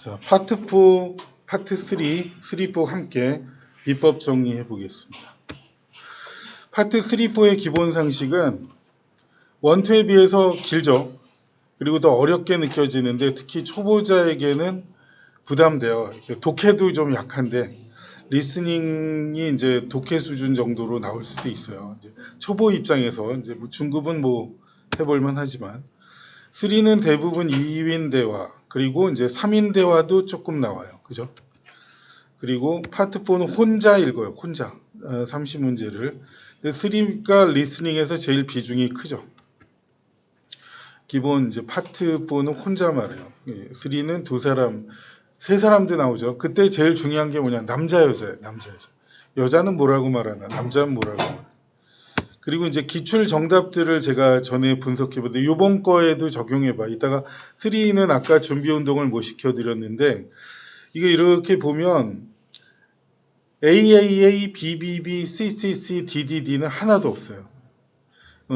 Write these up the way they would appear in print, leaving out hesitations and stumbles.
자, 파트 4, 파트 3, 4 함께 비법 정리해 보겠습니다. 파트 3, 4의 기본 상식은 1, 2에 비해서 길죠. 그리고 더 어렵게 느껴지는데 특히 초보자에게는 부담돼요. 독해도 좀 약한데 리스닝이 이제 독해 수준 정도로 나올 수도 있어요. 이제 초보 입장에서 이제 뭐 중급은 뭐 해볼만 하지만 3는 대부분 2인 대화 그리고 이제 3인 대화도 조금 나와요. 그죠? 그리고 파트 4는 혼자 읽어요. 혼자 30문제를. 3가 리스닝에서 제일 비중이 크죠. 기본 이제 파트 4는 혼자 말해요. 3는 두 사람, 세 사람도 나오죠. 그때 제일 중요한 게 뭐냐? 남자 여자예요. 남자 여자. 여자는 뭐라고 말하나? 남자는 뭐라고 말하나? 그리고 이제 기출 정답들을 제가 전에 분석해봤는데 이번 거에도 적용해봐. 이따가 3는 아까 준비 운동을 못 시켜드렸는데 이게 이렇게 보면 AAA, BBB, CCC, DDD는 하나도 없어요.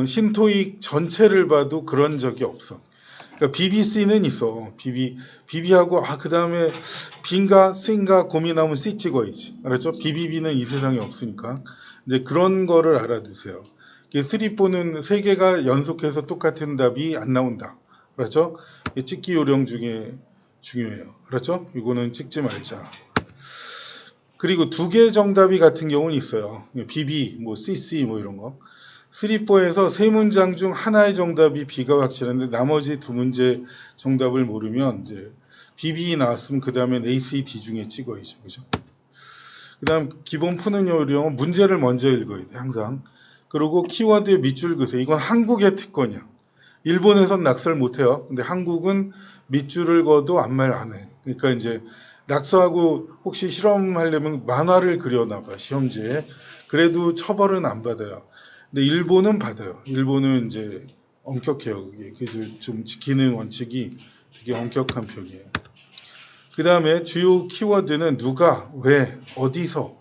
신토익 전체를 봐도 그런 적이 없어. 그러니까 BBC는 있어. BB하고 그 다음에 B인가 C인가 고민하면 C 찍어야지. 알았죠? BBB는 이 세상에 없으니까. 이제 그런 거를 알아두세요. 3, 4는 세 개가 연속해서 똑같은 답이 안 나온다. 알았죠? 찍기 요령 중에 중요해요. 알았죠? 이거는 찍지 말자. 그리고 두 개 정답이 같은 경우는 있어요. BB, 뭐 CC 뭐 이런 거. 3, 4에서 세 문장 중 하나의 정답이 B가 확실한데 나머지 두 문제 정답을 모르면 이제 BB 나왔으면 그 다음엔 AC, D 중에 찍어야죠. 그죠? 그 다음 기본 푸는 요령은 문제를 먼저 읽어야 돼. 항상. 그리고 키워드의 밑줄 그으세요. 이건 한국의 특권이야. 일본에선 낙서를 못해요. 근데 한국은 밑줄을 그어도 아무 말 안 해. 그러니까 이제 낙서하고 혹시 실험하려면 만화를 그려놔봐. 시험지에. 그래도 처벌은 안 받아요. 근데 일본은 받아요. 일본은 이제 엄격해요. 그래서 좀 지키는 원칙이 되게 엄격한 편이에요. 그 다음에 주요 키워드는 누가, 왜, 어디서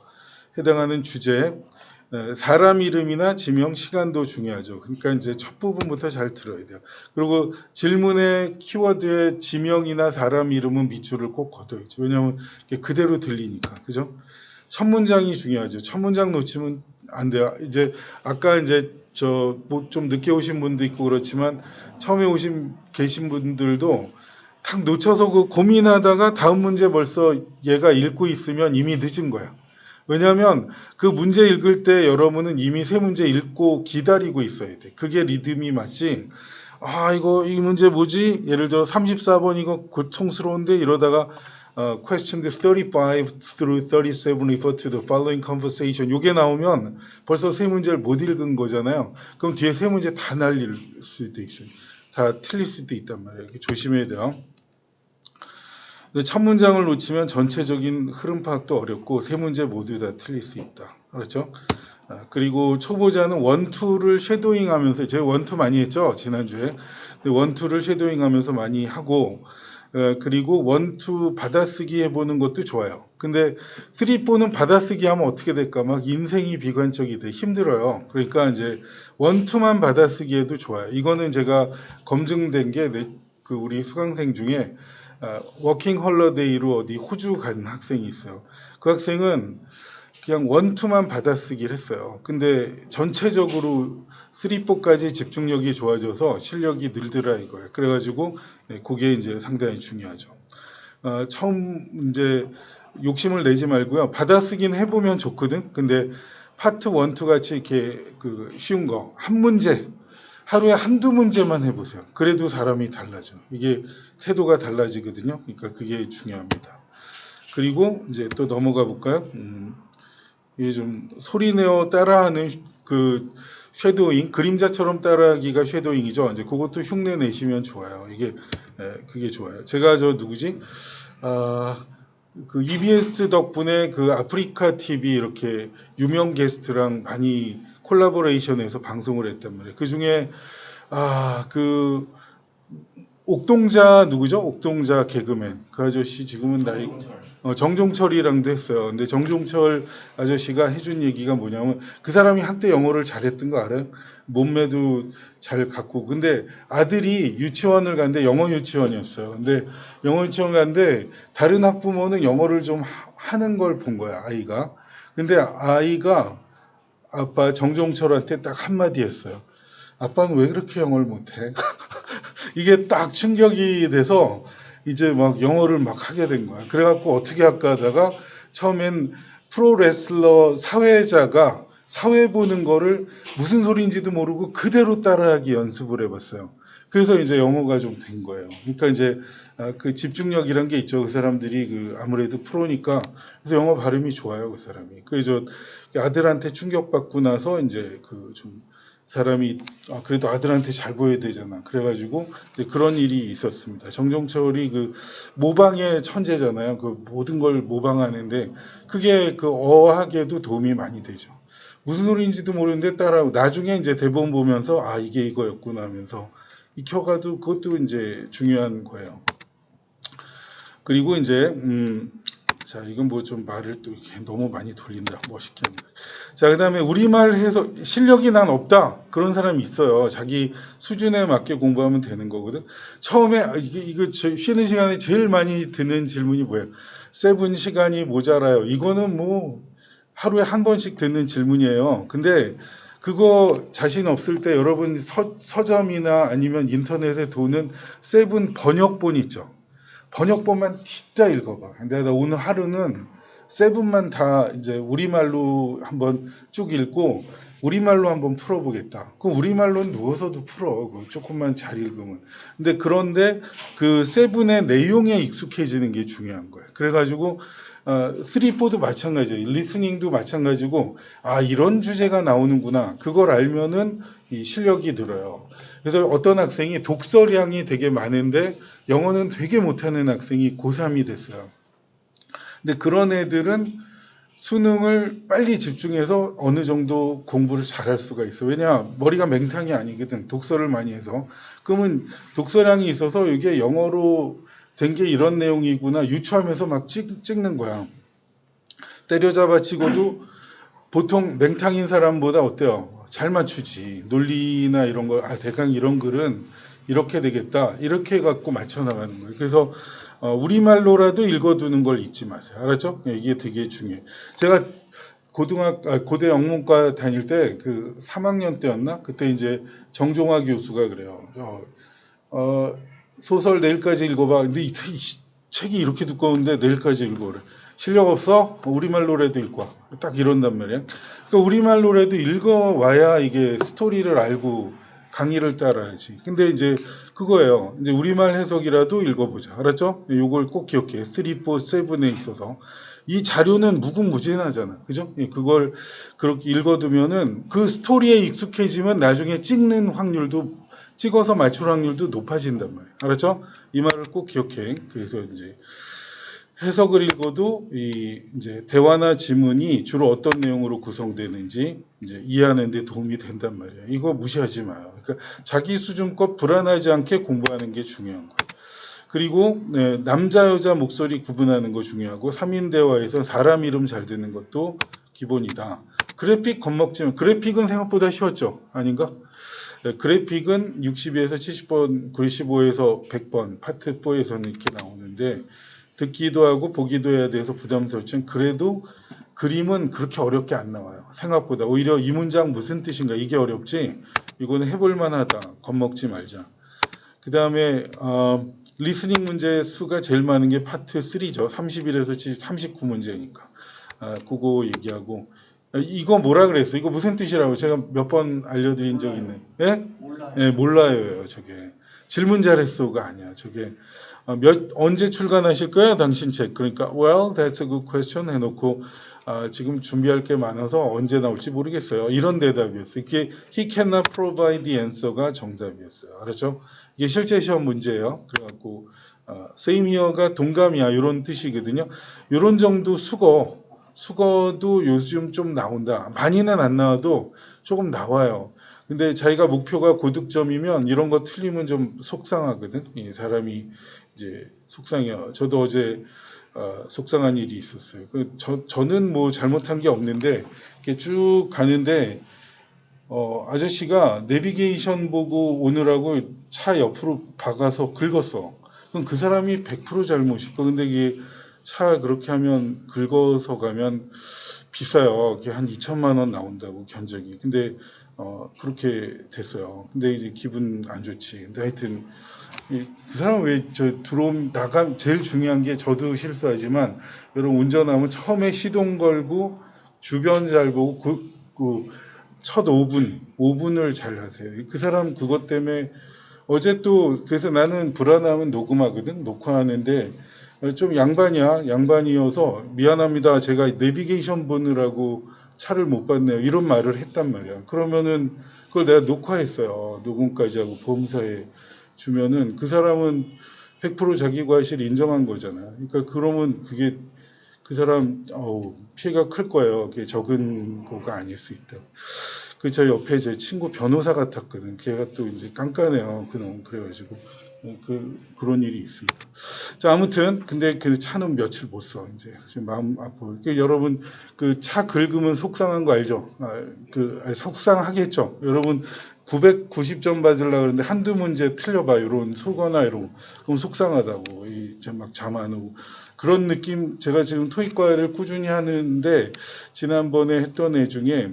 해당하는 주제, 사람 이름이나 지명, 시간도 중요하죠. 그러니까 이제 첫 부분부터 잘 들어야 돼요. 그리고 질문의 키워드의 지명이나 사람 이름은 밑줄을 꼭 걷어야죠. 왜냐하면 그대로 들리니까. 그죠? 첫 문장이 중요하죠. 첫 문장 놓치면 안 돼요. 이제 아까 이제 뭐 좀 늦게 오신 분도 있고 그렇지만 처음에 계신 분들도 탁 놓쳐서 그 고민하다가 다음 문제 벌써 얘가 읽고 있으면 이미 늦은 거야. 왜냐하면 그 문제 읽을 때 여러분은 이미 세 문제 읽고 기다리고 있어야 돼. 그게 리듬이 맞지. 이 문제 뭐지? 예를 들어 34번 이거 고통스러운데 이러다가 question 35 through 37 refer to the following conversation. 이게 나오면 벌써 세 문제를 못 읽은 거잖아요. 그럼 뒤에 세 문제 다 날릴 수도 있어요. 다 틀릴 수도 있단 말이에요. 조심해야 돼요. 첫 문장을 놓치면 전체적인 흐름 파악도 어렵고 세 문제 모두 다 틀릴 수 있다. 그렇죠? 그리고 초보자는 1, 2를 쉐도잉 하면서 제가 1, 2 많이 했죠? 지난주에. 1, 2를 쉐도잉 하면서 많이 하고 그리고 1, 2 받아쓰기 해보는 것도 좋아요. 근데 3, 4는 받아쓰기 하면 어떻게 될까? 막 인생이 비관적이 돼. 힘들어요. 그러니까 이제 1, 2만 받아쓰기 해도 좋아요. 이거는 제가 검증된 게 우리 수강생 중에 워킹 홀러데이로 어디 호주 간 학생이 있어요. 그 학생은 그냥 1, 2만 받아쓰기를 했어요. 근데 전체적으로 3, 4까지 집중력이 좋아져서 실력이 늘더라 이거예요. 그래가지고 그게 이제 상당히 중요하죠. 처음 이제 욕심을 내지 말고요. 받아쓰기는 해보면 좋거든. 근데 파트 1, 2 같이 이렇게 쉬운 거 한 문제 하루에 한두 문제만 해보세요. 그래도 사람이 달라져. 이게 태도가 달라지거든요. 그러니까 그게 중요합니다. 그리고 이제 또 넘어가 볼까요? 이게 좀 소리내어 따라하는 쉐도잉, 그림자처럼 따라하기가 쉐도잉이죠. 이제 그것도 흉내 내시면 좋아요. 그게 좋아요. 제가 누구지? EBS 덕분에 아프리카 TV 이렇게 유명 게스트랑 많이 콜라보레이션해서 방송을 했단 말이에요. 그 중에 옥동자 누구죠? 옥동자 개그맨. 그 아저씨 지금은 나이 정종철이랑도 했어요. 근데 정종철 아저씨가 해준 얘기가 뭐냐면 그 사람이 한때 영어를 잘했던 거 알아요? 몸매도 잘 갖고. 근데 아들이 유치원을 갔는데 영어 유치원이었어요. 근데 영어 유치원 갔는데 다른 학부모는 영어를 좀 하는 걸 본 거야, 아이가. 근데 아이가 아빠 정종철한테 딱 한마디 했어요. 아빠는 왜 그렇게 영어를 못해? 이게 딱 충격이 돼서 이제 막 영어를 막 하게 된 거야. 그래갖고 어떻게 할까 하다가 처음엔 프로레슬러 사회자가 사회 보는 거를 무슨 소리인지도 모르고 그대로 따라하기 연습을 해봤어요. 그래서 이제 영어가 좀 된 거예요. 그러니까 이제 그 집중력이란 게 있죠. 그 사람들이 그 아무래도 프로니까 그래서 영어 발음이 좋아요. 그 사람이. 그래서 아들한테 충격받고 나서 이제 그 좀 사람이 그래도 아들한테 잘 보여야 되잖아. 그래가지고 그런 일이 있었습니다. 정종철이 그 모방의 천재잖아요. 그 모든 걸 모방하는데 그게 그 어학에도 도움이 많이 되죠. 무슨 소리인지도 모르는데 따라하고 나중에 이제 대본 보면서 이게 이거였구나 하면서 익혀가도 그것도 이제 중요한 거예요. 그리고 이제 자, 이건 뭐 좀 말을 또 이렇게 너무 많이 돌린다. 멋있게 합니다. 자, 그 다음에 우리말 해서 실력이 난 없다. 그런 사람이 있어요. 자기 수준에 맞게 공부하면 되는 거거든. 처음에, 이거 쉬는 시간에 제일 많이 듣는 질문이 뭐예요? 세븐 시간이 모자라요. 이거는 뭐 하루에 한 번씩 듣는 질문이에요. 근데 그거 자신 없을 때 여러분 서점이나 아니면 인터넷에 도는 세븐 번역본 있죠. 번역본만 진짜 읽어봐. 근데 나 오늘 하루는 세븐만 다 이제 우리말로 한번 쭉 읽고 우리말로 한번 풀어보겠다. 그 우리말로는 누워서도 풀어. 조금만 잘 읽으면. 근데 그런데 그 세븐의 내용에 익숙해지는 게 중요한 거야. 그래가지고 3, 4도 마찬가지예요. 리스닝도 마찬가지고 이런 주제가 나오는구나. 그걸 알면은 이 실력이 늘어요. 그래서 어떤 학생이 독서량이 되게 많은데 영어는 되게 못하는 학생이 고3이 됐어요. 근데 그런 애들은 수능을 빨리 집중해서 어느 정도 공부를 잘할 수가 있어. 왜냐 머리가 맹탕이 아니거든. 독서를 많이 해서. 그러면 독서량이 있어서 이게 영어로 된 게 이런 내용이구나 유추하면서 막 찍는 거야. 때려잡아 치고도 보통 맹탕인 사람보다 어때요? 잘 맞추지. 논리나 이런 거, 대강 이런 글은 이렇게 되겠다. 이렇게 갖고 맞춰 나가는 거예요. 그래서 우리말로라도 읽어두는 걸 잊지 마세요. 알았죠? 이게 되게 중요해요. 제가 고대 영문과 다닐 때 그 3학년 때였나? 그때 이제 정종화 교수가 그래요. 소설 내일까지 읽어봐. 근데 이 책이 이렇게 두꺼운데 내일까지 읽어래. 실력 없어? 우리말로라도 읽고 와. 딱 이런단 말이야. 그러니까 우리말로라도 읽어와야 이게 스토리를 알고 강의를 따라야지. 근데 이제 그거예요. 이제 우리말 해석이라도 읽어보자. 알았죠? 이걸 꼭 기억해. 3, 4, 7에 있어서. 이 자료는 무궁무진하잖아. 그죠? 그걸 그렇게 읽어두면은 그 스토리에 익숙해지면 나중에 찍어서 맞출 확률도 높아진단 말이에요. 알았죠? 이 말을 꼭 기억해. 그래서 이제 해석을 읽어도 이제 대화나 지문이 주로 어떤 내용으로 구성되는지 이제 이해하는 데 도움이 된단 말이에요. 이거 무시하지 마요. 그러니까 자기 수준껏 불안하지 않게 공부하는 게 중요한 거예요. 그리고 남자 여자 목소리 구분하는 거 중요하고 3인 대화에서 사람 이름 잘 듣는 것도 기본이다. 그래픽 겁먹지만 그래픽은 생각보다 쉬웠죠? 아닌가? 그래픽은 62에서 70번, 95에서 100번, 파트 4에서는 이렇게 나오는데 듣기도 하고 보기도 해야 돼서 부담스럽지만 그래도 그림은 그렇게 어렵게 안 나와요. 생각보다. 오히려 이 문장 무슨 뜻인가 이게 어렵지 이거는 해볼 만하다. 겁먹지 말자. 그 다음에 리스닝 문제 수가 제일 많은 게 파트 3죠. 31에서 39문제니까. 그거 얘기하고 이거 뭐라 그랬어? 이거 무슨 뜻이라고 제가 몇 번 알려드린 적 있네. 예? 몰라요. 예, 몰라요. 저게 질문 잘했어가 아니야. 저게 언제 출간하실 거야? 당신 책. 그러니까 well, that's a good question 해놓고 지금 준비할 게 많아서 언제 나올지 모르겠어요. 이런 대답이었어요. 이게 he cannot provide the answer가 정답이었어요. 알았죠? 이게 실제 시험 문제예요. 그래갖고 same here가 동감이야. 이런 뜻이거든요. 이런 정도 수거도 요즘 좀 나온다. 많이는 안 나와도 조금 나와요. 근데 자기가 목표가 고득점이면 이런 거 틀리면 좀 속상하거든. 이 사람이 이제 속상해요. 저도 어제 속상한 일이 있었어요. 저는 뭐 잘못한 게 없는데 이렇게 쭉 가는데 아저씨가 내비게이션 보고 오느라고 차 옆으로 박아서 긁었어. 그럼 그 사람이 100% 잘못일 거. 근데 이게 차 그렇게 하면 긁어서 가면 비싸요. 그게 한 2천만 원 나온다고 견적이. 근데 그렇게 됐어요. 근데 이제 기분 안 좋지. 근데 하여튼 그 사람 왜 저 들어옴 나가 제일 중요한 게 저도 실수하지만 여러분 운전하면 처음에 시동 걸고 주변 잘 보고 첫 5분을 잘 하세요. 그 사람 그것 때문에 어제 또 그래서 나는 불안하면 녹음하거든. 녹화하는데 좀 양반이어서 미안합니다. 제가 내비게이션 보느라고 차를 못 봤네요. 이런 말을 했단 말이야. 그러면은 그걸 내가 녹화했어요. 녹음까지 하고 보험사에 주면은 그 사람은 100% 자기 과실 인정한 거잖아. 그러니까 그러면 그게 그 사람 피해가 클 거예요. 그게 적은 거가 아닐 수 있다. 저 옆에 제 친구 변호사 같았거든. 걔가 또 이제 깐깐해요. 그놈 그래가지고 그런 일이 있습니다. 자 아무튼 근데 그 차는 며칠 못 써. 이제 지금 마음 아프고 여러분 그 차 긁으면 속상한 거 알죠? 속상하겠죠. 여러분 990점 받으려고 그러는데 한두 문제 틀려봐. 이런 속어나 이런 거. 그럼 속상하다고. 이제 막 잠 안 오고. 그런 느낌 제가 지금 토익과외를 꾸준히 하는데 지난번에 했던 애 중에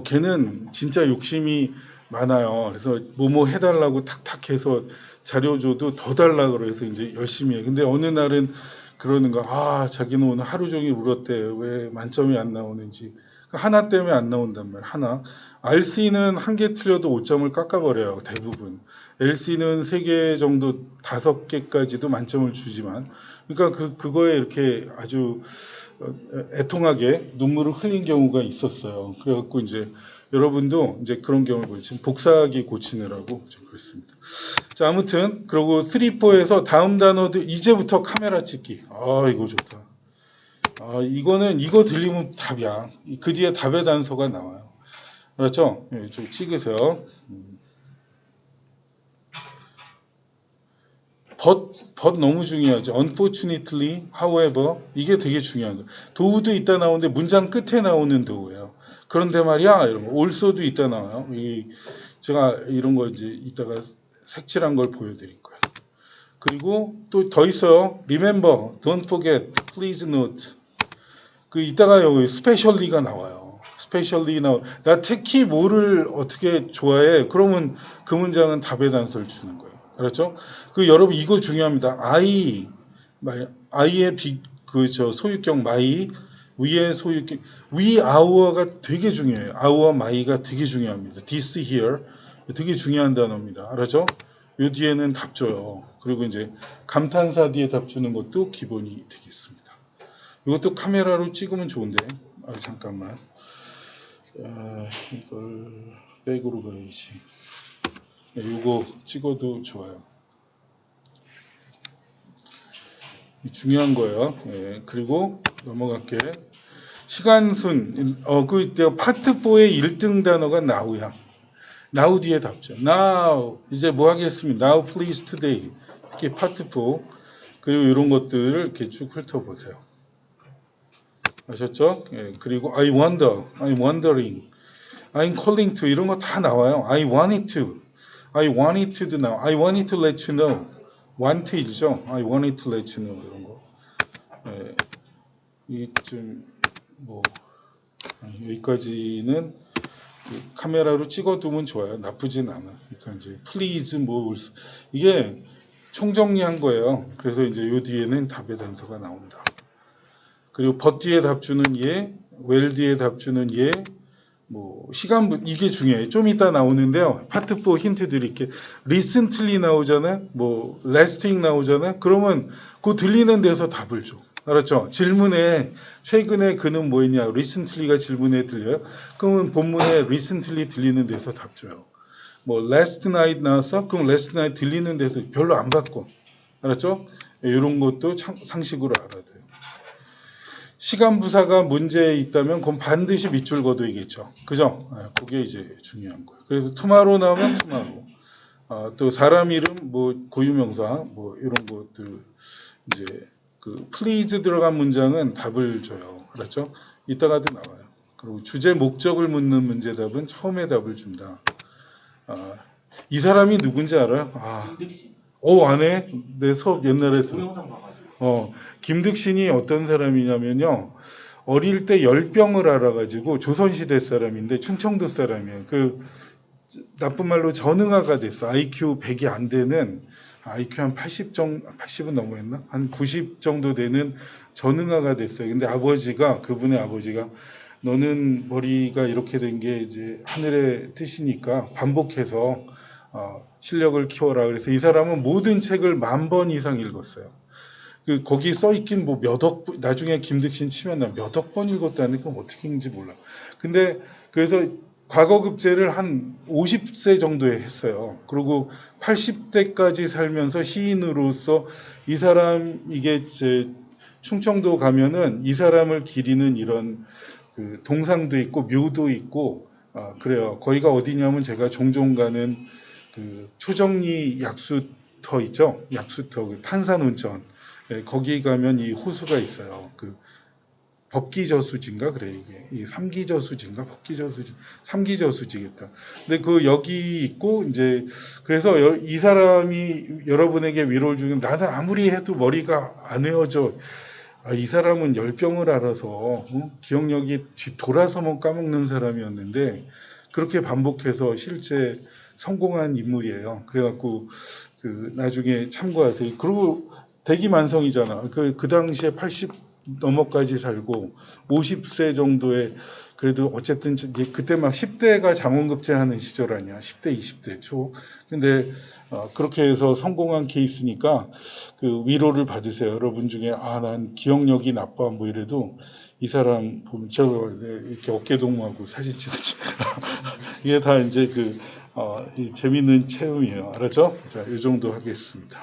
걔는 진짜 욕심이 많아요. 그래서 뭐뭐 해달라고 탁탁 해서 자료 줘도 더 달라 그래서 이제 열심히 해. 근데 어느 날은 그러는 거, 자기는 오늘 하루 종일 울었대. 왜 만점이 안 나오는지. 하나 때문에 안 나온단 말이야. 하나. RC는 한 개 틀려도 5점을 깎아버려요. 대부분. LC는 3개 정도 5개까지도 만점을 주지만. 그러니까 그거에 이렇게 아주 애통하게 눈물을 흘린 경우가 있었어요. 그래갖고 이제 여러분도 이제 그런 경우를 보죠. 지금 복사하기 고치느라고 좀 그랬습니다. 자, 아무튼 그리고 3, 4에서 다음 단어들 이제부터 카메라 찍기. 이거 좋다. 이거는 이거 들리면 답이야. 그 뒤에 답의 단서가 나와요. 그렇죠? 좀 찍으세요. but 너무 중요하죠. Unfortunately, however, 이게 되게 중요한 거예요. 도우도 있다 나오는데 문장 끝에 나오는 도우예요. 그런데 말이야, 이런 거. also도 있다 나와요. 제가 이런 거 이제 이따가 색칠한 걸 보여드릴 거예요. 그리고 또 더 있어요. Remember, don't forget, please note. 이따가 여기 specially가 나와요. specially 나 특히 뭐를 어떻게 좋아해? 그러면 그 문장은 답의 단서를 주는 거예요. 그렇죠? 여러분 이거 중요합니다. I의 소유격 my 위의 소유격 our가 되게 중요해요. our my가 되게 중요합니다. this here 되게 중요한 단어입니다. 알았죠? 요 뒤에는 답 줘요. 그리고 이제 감탄사 뒤에 답 주는 것도 기본이 되겠습니다. 이것도 카메라로 찍으면 좋은데 잠깐만 이걸 백으로 가야지. 이거 찍어도 좋아요. 중요한 거예요. 그리고 넘어갈게. 시간순 파트 4의 1등 단어가 now야. now 뒤에 답죠. now 이제 뭐 하겠습니다. now please today. 특히 파트 4 그리고 이런 것들을 이렇게 쭉 훑어보세요. 아셨죠? 그리고 I wonder, I'm wondering, I'm calling to 이런 거 다 나와요. I wanted to도 나와. I wanted to let you know. want이죠. I wanted to let you know 이런 거. 여기까지는 카메라로 찍어두면 좋아요. 나쁘진 않아. 그러니까 이제 please 이게 총정리한 거예요. 그래서 이제 요 뒤에는 답의 단서가 나온다. 그리고 but 뒤에 답 주는 얘, well 뒤에 답 주는 얘, 시간 이게 중요해요. 좀 이따 나오는데요. 파트 4 힌트 드릴게요. recently 나오잖아요. lasting 나오잖아요. 그러면 그 들리는 데서 답을 줘. 알았죠? 질문에 최근에 그는 뭐 했냐? recently가 질문에 들려요. 그러면 본문에 recently 들리는 데서 답 줘요. last night 나왔어? 그럼 last night 들리는 데서 별로 안 바꿔. 알았죠? 이런 것도 상식으로 알아야 돼요. 시간 부사가 문제에 있다면 그건 반드시 밑줄 그어둬야겠죠. 그죠? 그게 이제 중요한 거예요. 그래서 투마로 나오면 투마로. 또 사람 이름 뭐 고유명사 뭐 이런 것들 이제 그 please 들어간 문장은 답을 줘요. 그렇죠? 이따가도 나와요. 그리고 주제 목적을 묻는 문제답은 처음에 답을 준다. 이 사람이 누군지 알아요? 김득신. 안 해? 내 수업 옛날에 동영상 봐가지고. 김득신이 어떤 사람이냐면요. 어릴 때 열병을 알아가지고 조선시대 사람인데 충청도 사람이에요. 그 나쁜 말로 전응아가 됐어. IQ 100이 안 되는 IQ 한 80 정도, 80은 넘어했나? 한 90 정도 되는 전응아가 됐어요. 근데 그분의 아버지가 너는 머리가 이렇게 된 게 이제 하늘의 뜻이니까 반복해서 실력을 키워라. 그래서 이 사람은 모든 책을 10,000번 이상 읽었어요. 거기 써 있긴 뭐 나중에 김득신 치면 나 몇 억 번 읽었다는 건 어떻게 읽는지 몰라. 근데 그래서 과거급제를 한 50세 정도에 했어요. 그리고 80대까지 살면서 시인으로서 이 사람 이게 이제 충청도 가면은 이 사람을 기리는 이런 그 동상도 있고 묘도 있고 그래요. 거기가 어디냐면 제가 종종 가는 그 초정리 약수터 있죠. 약수터 그 탄산온천. 거기 가면 이 호수가 있어요. 그 법기저수지인가 그래 이게 이 삼기저수지인가 법기저수지 삼기저수지겠다. 근데 여기 있고 이제 그래서 이 사람이 여러분에게 위로를 주는 나는 아무리 해도 머리가 안 외워져. 이 사람은 열병을 알아서 기억력이 돌아서만 까먹는 사람이었는데 그렇게 반복해서 실제 성공한 인물이에요. 그래갖고 나중에 참고하세요. 그리고 대기만성이잖아. 그 당시에 80 넘어까지 살고 50세 정도에 그래도 어쨌든 그때 막 10대가 장원급제하는 시절 아니야. 10대, 20대 초. 근데 그렇게 해서 성공한 케이스니까 위로를 받으세요. 여러분 중에 난 기억력이 나빠 뭐 이래도 이 사람 보면 저 이렇게 어깨동무하고 사진 찍었지. 이게 다 이제 이 재밌는 체험이에요. 알았죠? 자, 이 정도 하겠습니다.